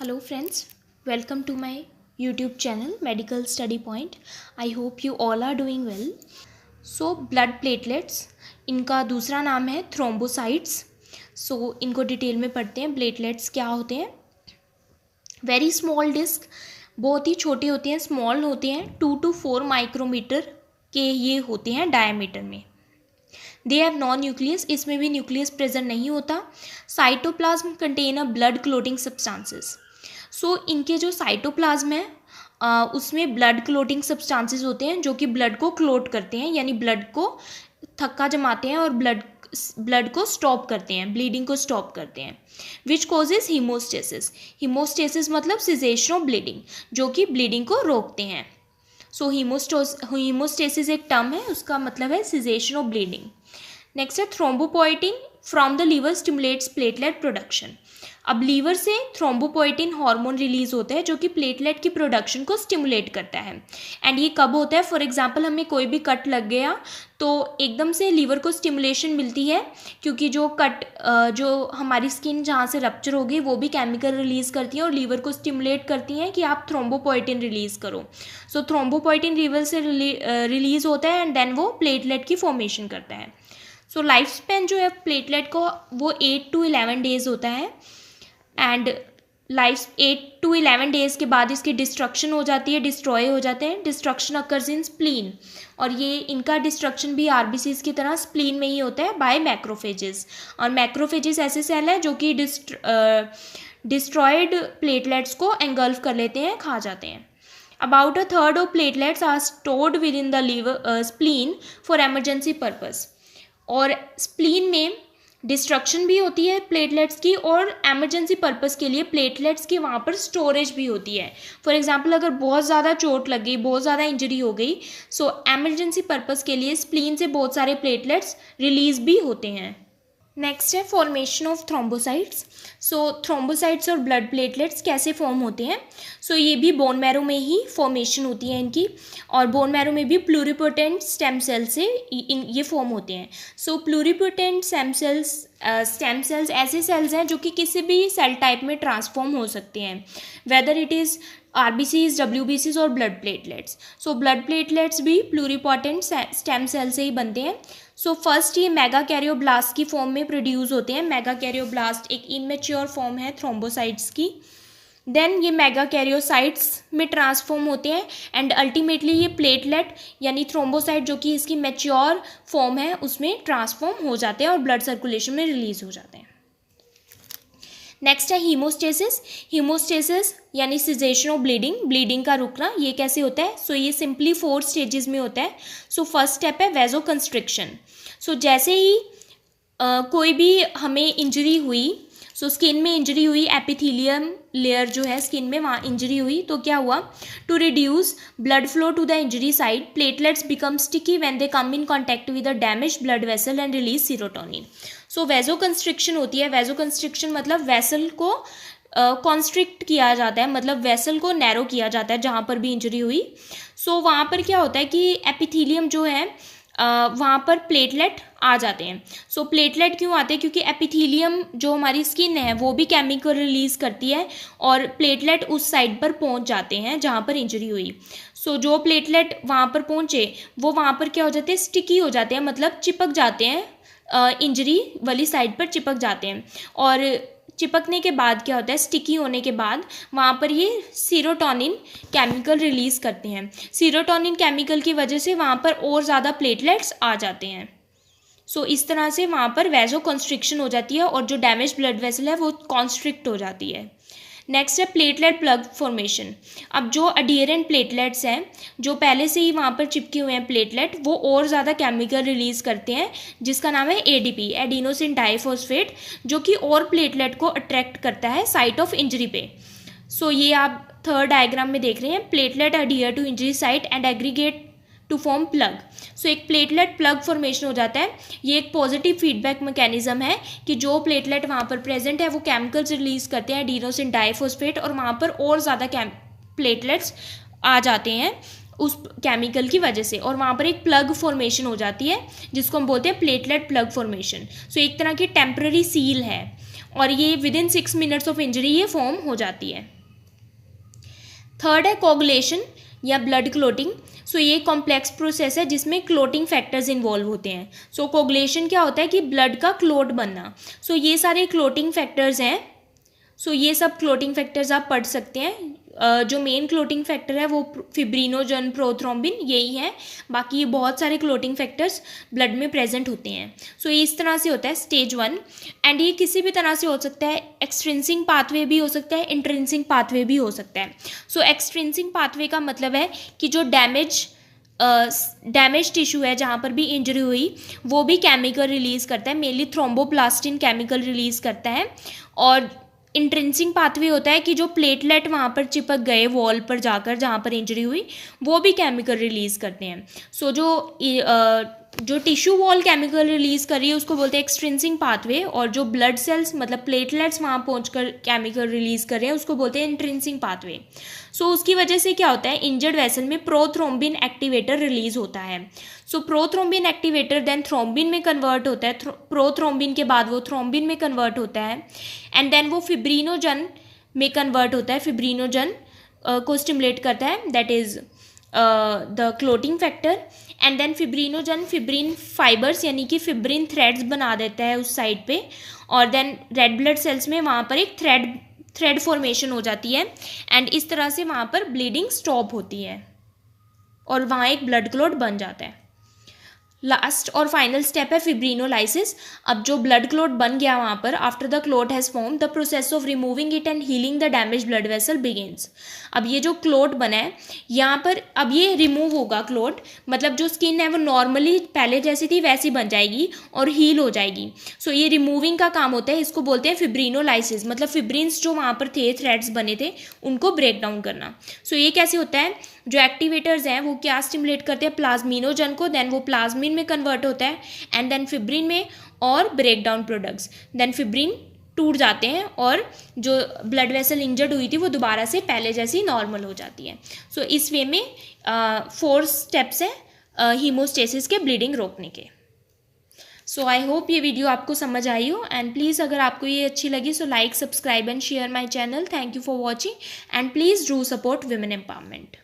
Hello friends, welcome to my YouTube channel Medical Study Point. I hope you all are doing well. So blood platelets, इनका दूसरा नाम है thrombocytes. सो इनको detail में पढ़ते हैं. प्लेटलेट्स क्या होते हैं? वेरी स्मॉल डिस्क, बहुत ही छोटे होते हैं, स्मॉल होते हैं, 2 to 4 माइक्रोमीटर के ये होते हैं डायमीटर में. दे हैव नॉन न्यूक्लियस, इसमें भी न्यूक्लियस प्रेजेंट नहीं होता. Cytoplasm contain a blood clotting substances. So इनके जो साइटोप्लाज्म है उसमें ब्लड क्लोटिंग सब्सटेंसेस होते हैं जो कि ब्लड को क्लोट करते हैं, यानी ब्लड को थक्का जमाते हैं और ब्लड को स्टॉप करते हैं, ब्लीडिंग को स्टॉप करते हैं. Which causes haemostasis. हीमोस्टेसिस मतलब सिजेशन ऑफ ब्लीडिंग, जो कि ब्लीडिंग को रोकते हैं. सो हीमोस्टेसिस एक टर्म है, उसका मतलब है सिजेशन ऑफ ब्लीडिंग. नेक्स्ट है thrombopoietin from the liver stimulates platelet production. अब लीवर से थ्रोम्बोपोएटिन हार्मोन रिलीज होता है जो कि प्लेटलेट की प्रोडक्शन को स्टिमुलेट करता है. एंड ये कब होता है? फॉर एग्जांपल हमें कोई भी कट लग गया तो एकदम से लीवर को स्टिमुलेशन मिलती है, क्योंकि जो हमारी स्किन जहाँ से रप्चर हो गई वो भी केमिकल रिलीज़ करती है और लीवर को स्टिमुलेट करती हैं कि आप थ्रोम्बोपोएटिन रिलीज़ करो. सो थ्रोम्बोपोएटिन लीवर से रिलीज़ होता है एंड देन वो प्लेटलेट की फॉर्मेशन करता है. सो लाइफ स्पैन जो है प्लेटलेट को वो 8 to 11 डेज होता है. एंड 8 to 11 डेज के बाद इसकी डिस्ट्रक्शन हो जाती है, डिस्ट्रॉय हो जाते हैं. डिस्ट्रक्शन अकर्स इन स्प्लीन, और ये इनका डिस्ट्रक्शन भी आरबीसीज की तरह स्प्लीन में ही होता है बाय मैक्रोफेजेस. और मैक्रोफेजेस ऐसे सेल हैं जो कि डिस्ट्रॉयड प्लेटलेट्स को एंगल्फ कर लेते हैं, खा जाते हैं. About a third of platelets are stored within the liver spleen for emergency purpose. और स्प्लीन में डिस्ट्रक्शन भी होती है प्लेटलेट्स की और एमरजेंसी पर्पस के लिए प्लेटलेट्स की वहाँ पर स्टोरेज भी होती है. फॉर एग्जांपल अगर बहुत ज़्यादा चोट लग गई, बहुत ज़्यादा इंजरी हो गई, सो एमरजेंसी पर्पस के लिए स्प्लीन से बहुत सारे प्लेटलेट्स रिलीज़ भी होते हैं. नेक्स्ट है formation of thrombocytes. So thrombocytes और ब्लड प्लेटलेट्स कैसे फॉर्म होते हैं? सो ये भी बोन मैरो में ही फॉर्मेशन होती है इनकी, और बोन मैरो में भी प्लूरिपोटेंट स्टेम सेल से ये फॉर्म होते हैं. सो प्लूरिपोटेंट स्टेम सेल्स ऐसे सेल्स हैं जो कि किसी भी सेल टाइप में ट्रांसफॉर्म हो सकते हैं, वेदर इट इज़ आरबीसीज, डब्ल्यूबीसीज और blood platelets. So blood platelets भी प्लूरिपोटेंट स्टेम सेल से ही बनते हैं. सो फर्स्ट ये मेगाकैरियोब्लास्ट की फॉर्म में प्रोड्यूस होते हैं. मेगाकैरियोब्लास्ट एक इमेच्योर फॉर्म है थ्रोम्बोसाइट्स की. देन ये मेगाकैरियोसाइट्स में ट्रांसफॉर्म होते हैं एंड अल्टीमेटली ये प्लेटलेट यानी थ्रोम्बोसाइट जो कि इसकी मैच्योर फॉर्म है उसमें ट्रांसफॉर्म हो जाते हैं और ब्लड सर्कुलेशन में रिलीज हो जाते हैं. नेक्स्ट है हीमोस्टेसिस. हीमोस्टेसिस यानी सिजेशन ऑफ ब्लीडिंग का रुकना. ये कैसे होता है? सो ये सिंपली 4 स्टेजेस में होता है. सो फर्स्ट स्टेप है वेजोकंस्ट्रिक्शन. सो जैसे ही कोई भी हमें इंजरी हुई, सो स्किन में इंजरी हुई, एपिथेलियम लेयर जो है स्किन में वहाँ इंजरी हुई, तो क्या हुआ? To reduce blood flow to the injury site, platelets become sticky when they come in contact with the damage blood vessel and release serotonin. So vasoconstriction होती है. वेजोकंस्ट्रिक्शन मतलब वेसल को कॉन्स्ट्रिक्ट किया जाता है, मतलब वेसल को नैरो किया जाता है जहाँ पर भी इंजरी हुई. सो वहाँ पर क्या होता है कि एपिथेलियम जो है वहाँ पर प्लेटलेट आ जाते हैं. सो प्लेटलेट क्यों आते हैं? क्योंकि एपिथेलियम जो हमारी स्किन है वो भी केमिकल रिलीज़ करती है और प्लेटलेट उस साइड पर पहुँच जाते हैं जहाँ पर इंजरी हुई. सो जो प्लेटलेट वहाँ पर पहुँचे वो वहाँ पर क्या हो जाते हैं? स्टिकी हो जाते हैं, मतलब चिपक जाते हैं, इंजरी वाली साइड पर चिपक जाते हैं. और चिपकने के बाद क्या होता है? स्टिकी होने के बाद वहाँ पर ये सीरोटोनिन केमिकल रिलीज़ करते हैं. सीरोटोनिन केमिकल की वजह से वहाँ पर और ज़्यादा प्लेटलेट्स आ जाते हैं. सो इस तरह से वहाँ पर वेजोकंस्ट्रिक्शन हो जाती है और जो डैमेज ब्लड वेसल है वो कॉन्स्ट्रिक्ट हो जाती है. नेक्स्ट है प्लेटलेट प्लग फॉर्मेशन. अब जो अडियरेंट प्लेटलेट्स हैं, जो पहले से ही वहाँ पर चिपके हुए हैं प्लेटलेट, वो और ज़्यादा केमिकल रिलीज़ करते हैं जिसका नाम है एडीपी, एडिनोसिन डाइफॉस्फेट, जो कि और प्लेटलेट को अट्रैक्ट करता है साइट ऑफ इंजरी पे. सो ये आप थर्ड डायग्राम में देख रहे हैं. Platelet adhere to injury site and aggregate to form plug. So एक प्लेटलेट प्लग फॉर्मेशन हो जाता है. ये एक पॉजिटिव फीडबैक मैकेनिज्म है कि जो प्लेटलेट वहाँ पर प्रेजेंट है वो केमिकल्स रिलीज करते हैं एडिनोसिन डाइफॉस्फेट, और वहाँ पर और ज़्यादा प्लेटलेट्स आ जाते हैं उस केमिकल की वजह से, और वहाँ पर एक प्लग फॉर्मेशन हो जाती है जिसको हम बोलते हैं प्लेटलेट प्लग फॉर्मेशन. सो एक तरह की टेम्पररी सील है. और ये विदिन 6 मिनट्स ऑफ इंजरी ये फॉर्म हो जाती है। थर्ड है कोगुलेशन या ब्लड क्लोटिंग। सो ये कॉम्प्लेक्स प्रोसेस है जिसमें क्लोटिंग फैक्टर्स इन्वॉल्व होते हैं। सो कोगुलेशन क्या होता है कि ब्लड का क्लोट बनना। सो ये सारे क्लोटिंग फैक्टर्स हैं। सो ये सब क्लोटिंग फैक्टर्स आप पढ़ सकते हैं। जो मेन क्लोटिंग फैक्टर है वो फिब्रिनोजन, प्रोथ्रोम्बिन यही है। बाकी ये बहुत सारे क्लोटिंग फैक्टर्स ब्लड में प्रेजेंट होते हैं। सो ये इस तरह से होता है स्टेज 1। एंड ये किसी भी तरह से हो सकता है, एक्सट्रिंसिक पाथवे भी हो सकता है, इंट्रिंसिक पाथवे भी हो सकता है। सो एक्सट्रिंसिक पाथवे का मतलब है कि जो डैमेज टिश्यू है जहाँ पर भी इंजरी हुई वो भी केमिकल रिलीज़ करता है, मेनली थ्रोम्बोप्लास्टिन केमिकल रिलीज़ करता है। और इंट्रिंसिक पाथवे होता है कि जो प्लेटलेट वहाँ पर चिपक गए वॉल पर जाकर जहाँ पर इंजरी हुई वो भी केमिकल रिलीज़ करते हैं। सो जो टिश्यू वॉल केमिकल रिलीज़ कर रही है उसको बोलते हैं एक्सट्रिंसिक पाथवे, और जो ब्लड सेल्स मतलब प्लेटलेट्स वहाँ पहुँचकर केमिकल रिलीज़ कर रहे हैं उसको बोलते हैं इंट्रिंसिक पाथवे। सो उसकी वजह से क्या होता है, इंजर्ड वेसल में प्रोथ्रोम्बिन एक्टिवेटर रिलीज होता है। So prothrombin activator then thrombin में कन्वर्ट होता है, प्रोथ्रोम्बिन के बाद वो थ्रोम्बिन में कन्वर्ट होता है, एंड देन वो फिब्रिनोजन में कन्वर्ट होता है, फिब्रिनोजन को स्टिमुलेट करता है, that is the clotting factor. And then fibrinogen fibrin fibres यानी कि फिब्रिन थ्रेड्स बना देता है उस साइड पे, और देन रेड ब्लड सेल्स में वहाँ पर एक थ्रेड फॉर्मेशन हो जाती है, एंड इस तरह से वहाँ पर ब्लीडिंग स्टॉप होती है और वहाँ एक ब्लड क्लॉट बन जाता है। लास्ट और फाइनल स्टेप है फिब्रिनोलाइसिस। अब जो ब्लड क्लॉट बन गया वहाँ पर, after the clot has form the process of removing it and healing the damage blood vessel begins. अब ये जो क्लॉट बना है यहाँ पर अब ये रिमूव होगा क्लॉट, मतलब जो स्किन है वो नॉर्मली पहले जैसी थी वैसी बन जाएगी और हील हो जाएगी। सो ये रिमूविंग का काम होता है, इसको बोलते हैं फिब्रिनोलाइसिस, मतलब फिब्रिन्स जो वहाँ पर थे, थ्रेड्स बने थे, उनको ब्रेक डाउन करना। सो ये कैसे होता है, जो एक्टिवेटर्स हैं वो क्या स्टिमुलेट करते हैं, प्लाज्मिनोजन को, देन वो प्लाज्मिन में कन्वर्ट होता है, एंड देन फिब्रिन में, और break down products, then fibrin टूट जाते हैं और जो ब्लड वेसल इंजर्ड हुई थी वो दोबारा से पहले जैसी नॉर्मल हो जाती है। सो इस वे में 4 स्टेप्स हैं हीमोस्टेसिस के ब्लीडिंग रोकने के। सो आई होप ये वीडियो आपको समझ आई हो, एंड प्लीज़ अगर आपको ये अच्छी लगी so like, subscribe and share my channel. Thank you for watching, and please do support women empowerment.